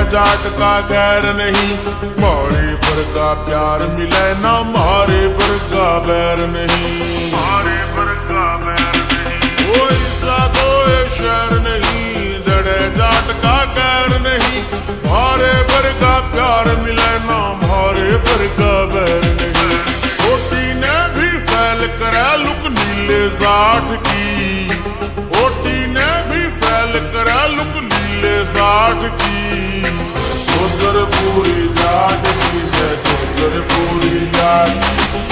जाट का गैर नहीं, मारे पर का प्यार मिले ना मारे पर का बैर नहीं, मारे पर का बैर नहीं। ओ ऐसा कोई शहर नहीं, जड़े जाट का गैर नहीं, मारे पर का प्यार मिले ना मारे पर का बैर नहीं। ओटी ने भी फैल करे लुक नीले जाट की, ओटी ने भी फैल करे लुक नीले जाट की। चौधर पूरी जाट की से चौधर पूरी जाट।